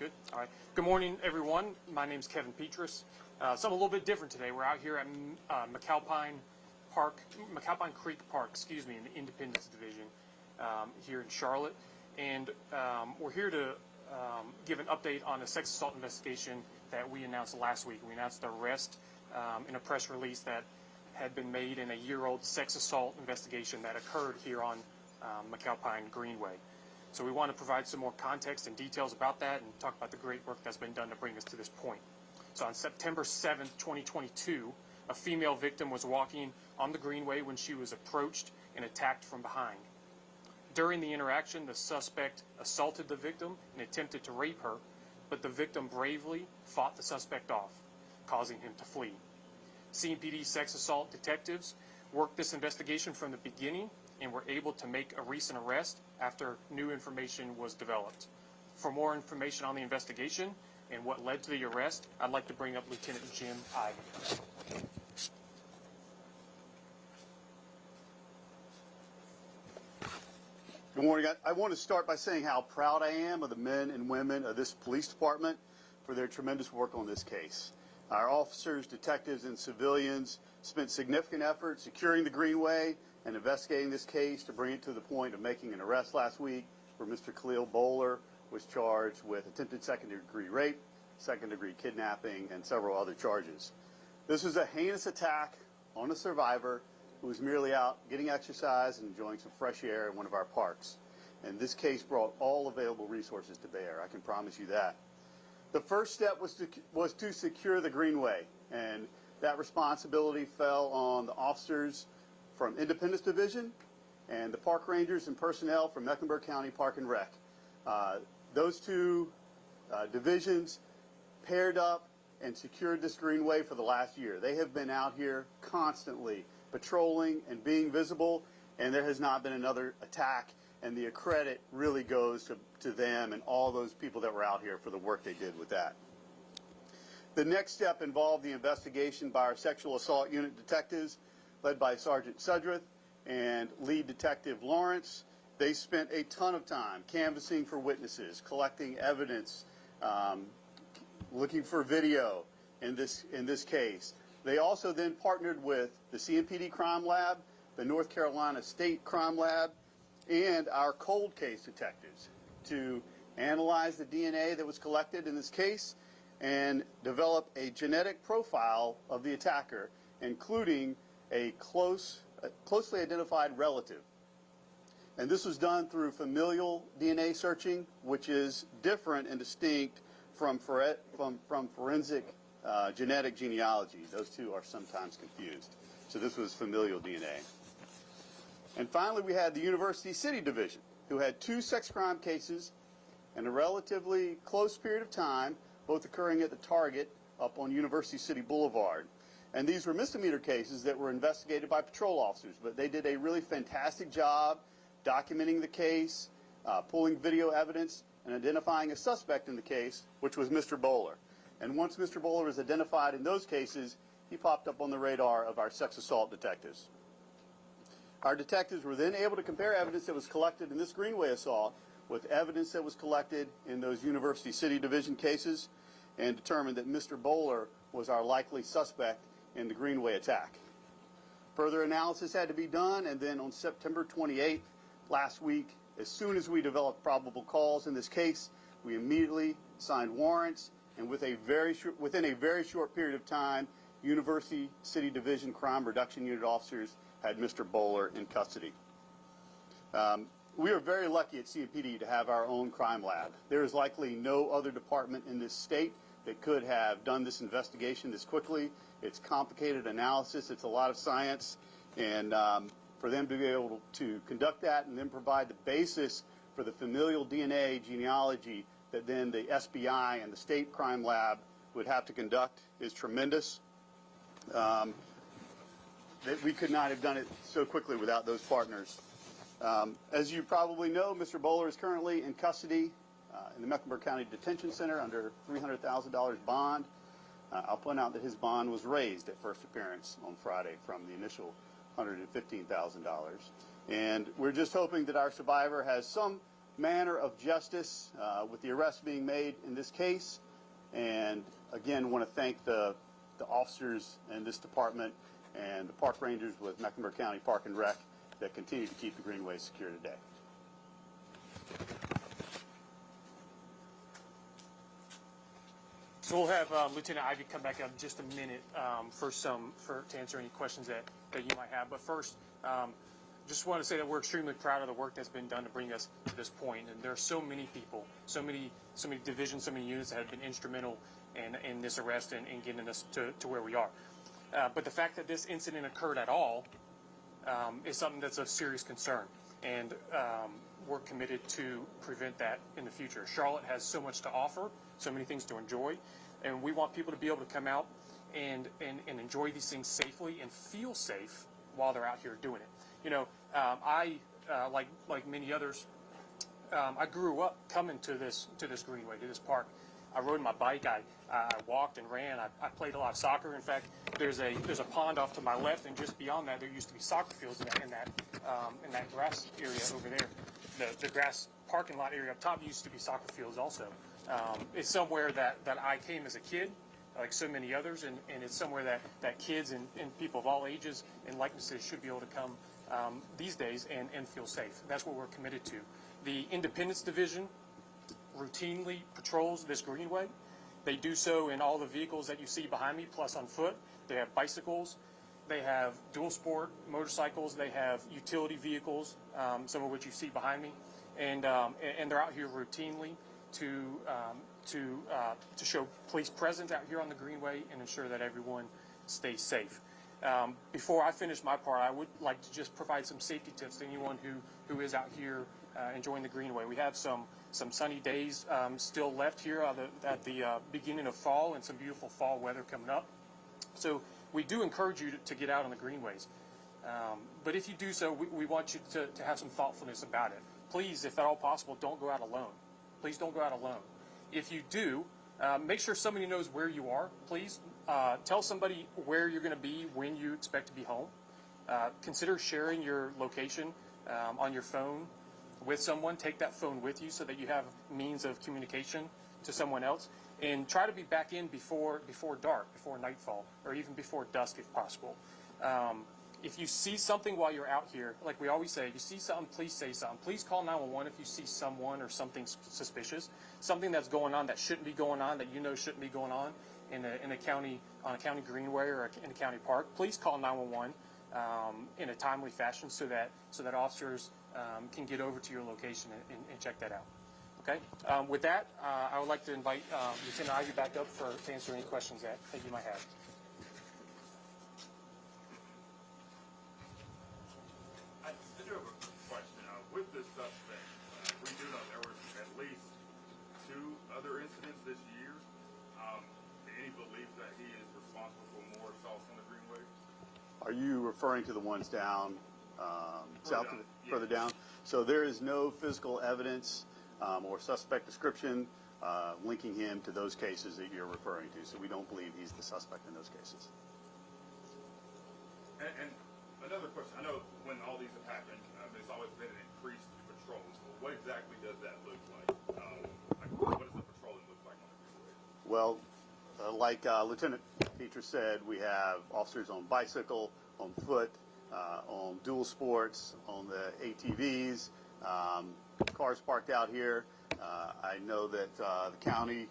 Good. All right. Good morning, everyone. My name is Kevin Petrus. Something a little bit different today. We're out here at McAlpine Creek Park, in the Independence Division here in Charlotte, and we're here to give an update on a sex assault investigation that we announced last week. We announced the arrest in a press release that had been made in a year-old sex assault investigation that occurred here on McAlpine Greenway. So we want to provide some more context and details about that and talk about the great work that's been done to bring us to this point. So on September 7th, 2022, a female victim was walking on the Greenway when she was approached and attacked from behind. During the interaction, the suspect assaulted the victim and attempted to rape her, but the victim bravely fought the suspect off, causing him to flee. CMPD sex assault detectives worked this investigation from the beginning and were able to make a recent arrest after new information was developed. For more information on the investigation and what led to the arrest, I'd like to bring up Lieutenant Jim Ivey. Good morning. I want to start by saying how proud I am of the men and women of this police department for their tremendous work on this case. Our officers, detectives, and civilians spent significant effort securing the Greenway and investigating this case to bring it to the point of making an arrest last week where Mr. Khalil Bowler was charged with attempted second-degree rape, second-degree kidnapping, and several other charges. This was a heinous attack on a survivor who was merely out getting exercise and enjoying some fresh air in one of our parks. And this case brought all available resources to bear, I can promise you that. The first step was to secure the Greenway, and that responsibility fell on the officers from Independence Division and the park rangers and personnel from Mecklenburg County Park and Rec. Those two divisions paired up and secured this Greenway for the last year. They have been out here constantly patrolling and being visible, and there has not been another attack, and the credit really goes to them and all those people that were out here for the work they did with that. The next step involved the investigation by our sexual assault unit detectives led by Sergeant Sudreth and lead detective Lawrence. They spent a ton of time canvassing for witnesses, collecting evidence, looking for video in this case. They also then partnered with the CMPD Crime Lab, the North Carolina State Crime Lab, and our cold case detectives to analyze the DNA that was collected in this case and develop a genetic profile of the attacker, including a closely identified relative. And this was done through familial DNA searching, which is different and distinct from forensic genetic genealogy. Those two are sometimes confused. So this was familial DNA. And finally, we had the University City Division, who had 2 sex crime cases in a relatively close period of time, both occurring at the Target up on University City Boulevard. And these were misdemeanor cases that were investigated by patrol officers, but they did a really fantastic job documenting the case, pulling video evidence, and identifying a suspect in the case, which was Mr. Bowler. And once Mr. Bowler was identified in those cases, he popped up on the radar of our sex assault detectives. Our detectives were then able to compare evidence that was collected in this Greenway assault with evidence that was collected in those University City Division cases and determined that Mr. Bowler was our likely suspect in the Greenway attack. Further analysis had to be done, and then on September 28th, last week, as soon as we developed probable cause in this case, we immediately signed warrants, and within a very short period of time, University City Division Crime Reduction Unit officers had Mr. Bowler in custody. We are very lucky at CMPD to have our own crime lab. There is likely no other department in this state that could have done this investigation this quickly. It's complicated analysis, it's a lot of science, and for them to be able to conduct that and then provide the basis for the familial DNA genealogy that then the SBI and the state crime lab would have to conduct is tremendous. That we could not have done it so quickly without those partners. As you probably know, Mr. Bowler is currently in custody in the Mecklenburg County Detention Center under $300,000 bond. I'll point out that his bond was raised at first appearance on Friday from the initial $115,000. And we're just hoping that our survivor has some manner of justice with the arrest being made in this case. And again, want to thank the officers in this department and the park rangers with Mecklenburg County Park and Rec that continue to keep the Greenway secure today. So we'll have Lieutenant Ivy come back up in just a minute to answer any questions that you might have. But first, just want to say that we're extremely proud of the work that's been done to bring us to this point. And there are so many people, so many divisions, so many units that have been instrumental in this arrest and getting us to where we are. But the fact that this incident occurred at all is something that's of serious concern. And we're committed to prevent that in the future. Charlotte has so much to offer, so many things to enjoy, and we want people to be able to come out and enjoy these things safely and feel safe while they're out here doing it. You know, I like many others, I grew up coming to this greenway, to this park. I rode my bike. I walked and ran. I played a lot of soccer. In fact, there's a pond off to my left, and just beyond that, there used to be soccer fields in that grass area over there. The grass parking lot area up top used to be soccer fields also. It's somewhere that I came as a kid, like so many others, and it's somewhere that kids and people of all ages and likenesses should be able to come these days and feel safe. That's what we're committed to. The Independence Division routinely patrols this greenway. They do so in all the vehicles that you see behind me, plus on foot. They have bicycles. They have dual sport motorcycles. They have utility vehicles, some of which you see behind me, and they're out here routinely to show police presence out here on the greenway and ensure that everyone stays safe. Before I finish my part, I would like to just provide some safety tips to anyone who is out here enjoying the greenway. We have some sunny days still left here at the beginning of fall, and some beautiful fall weather coming up. So we do encourage you to get out on the greenways. But if you do so, we want you to have some thoughtfulness about it. Please, if at all possible, don't go out alone. Please don't go out alone. If you do, make sure somebody knows where you are. Please tell somebody where you're going to be when you expect to be home. Consider sharing your location on your phone with someone. Take that phone with you so that you have means of communication to someone else. And try to be back in before dark, before nightfall, or even before dusk if possible. If you see something while you're out here, like we always say, if you see something, please say something. Please call 911 if you see someone or something suspicious, something that's going on that shouldn't be going on, that you know shouldn't be going on in a county, on a county greenway or in a county park. Please call 911 in a timely fashion so that officers can get over to your location and check that out. Okay. With that, I would like to invite Lieutenant Ivy back up to answer any questions that you might have. I do have a question. With this suspect, we do know there were at least 2 other incidents this year. Any belief that he is responsible for more assaults on the greenway? Are you referring to the ones down further down? So there is no physical evidence or suspect description linking him to those cases that you're referring to. So we don't believe he's the suspect in those cases. And another question. I know when all these have happened, there's always been an increased patrols. But what exactly does that look like? What does the patrolling look like on the greenway? Well, like Lieutenant Petrus said, we have officers on bicycle, on foot, on dual sports, on the ATVs, cars parked out here. I know that the county,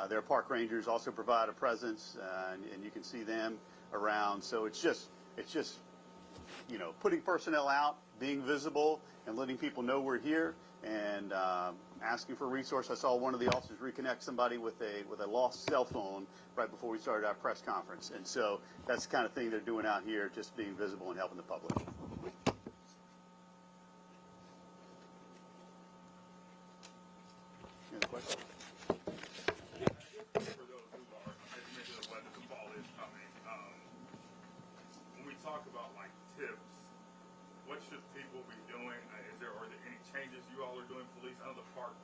their park rangers also provide a presence, and you can see them around. So it's just putting personnel out, being visible, and letting people know we're here, and asking for a resource. I saw one of the officers reconnect somebody with a lost cell phone right before we started our press conference, and so that's the kind of thing they're doing out here, just being visible and helping the public. Any other questions? For those who are, as you mentioned, the weather, the fall is coming. When we talk about like tips, what should people be doing? Are there any changes you all are doing, police? I know the park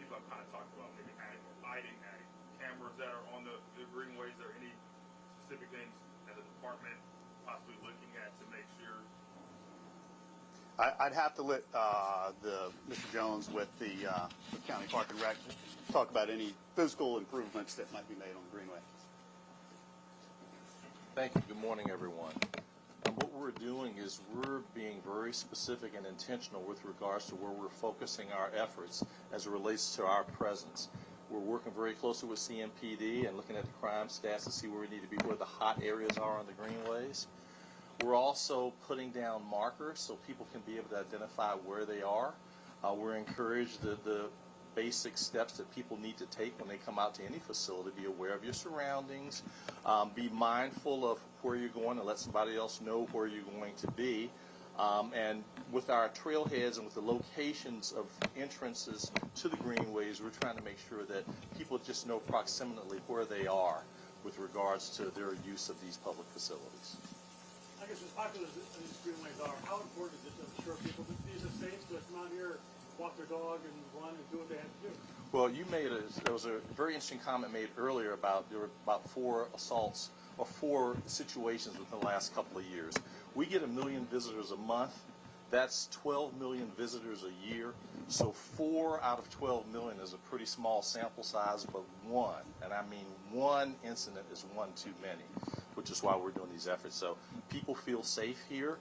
people have kind of talked about maybe adding lighting, adding cameras that are on the greenways. Are there any specific things as a department possibly looking at to make sure? I'd have to let Mr. Jones with the County Park and Rec talk about any physical improvements that might be made on the Greenway. Thank you. Good morning, everyone. What we're doing is we're being very specific and intentional with regards to where we're focusing our efforts as it relates to our presence. We're working very closely with CMPD and looking at the crime stats to see where we need to be, where the hot areas are on the greenways. We're also putting down markers so people can be able to identify where they are. We're encouraged the basic steps that people need to take when they come out to any facility. Be aware of your surroundings. Be mindful of where you're going and let somebody else know where you're going to be. And with our trailheads and with the locations of entrances to the greenways, we're trying to make sure that people just know approximately where they are with regards to their use of these public facilities. I guess as popular as these greenways are, how important is it to assure people that these are safe to come out here, walk their dog, and run and do what they have to do? Well, there was a very interesting comment made earlier about there were about 4 assaults or 4 situations within the last couple of years. We get 1 million visitors a month. That's 12 million visitors a year. So 4 out of 12 million is a pretty small sample size, but one, and I mean one incident is one too many, which is why we're doing these efforts. So people feel safe here.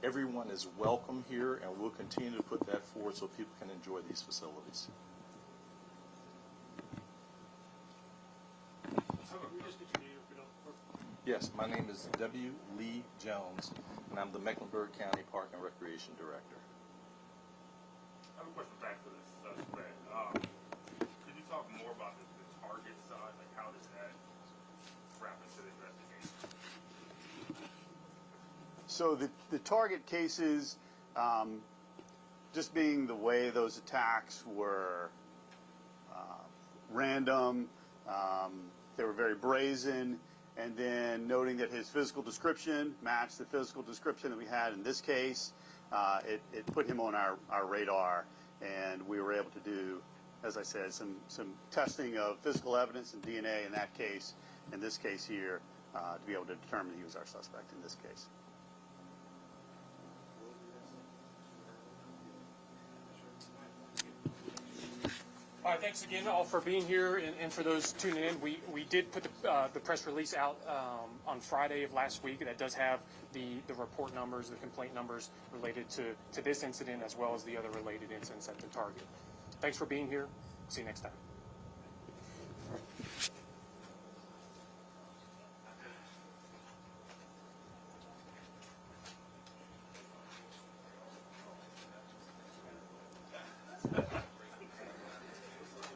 Everyone is welcome here, and we'll continue to put that forward so people can enjoy these facilities. Yes, my name is W. Lee Jones, and I'm the Mecklenburg County Park and Recreation Director. I have a question back to this suspect. Could you talk more about the target side? Like, how does that wrap into the investigation? So the target cases, just being the way those attacks were random, they were very brazen, and then noting that his physical description matched the physical description that we had in this case, it put him on our radar, and we were able to do, as I said, some testing of physical evidence and DNA in that case, in this case here, to be able to determine he was our suspect in this case. All right, thanks again all for being here, and for those tuning in. We did put the press release out on Friday of last week. That does have the report numbers, the complaint numbers related to this incident, as well as the other related incidents at the target. Thanks for being here. See you next time.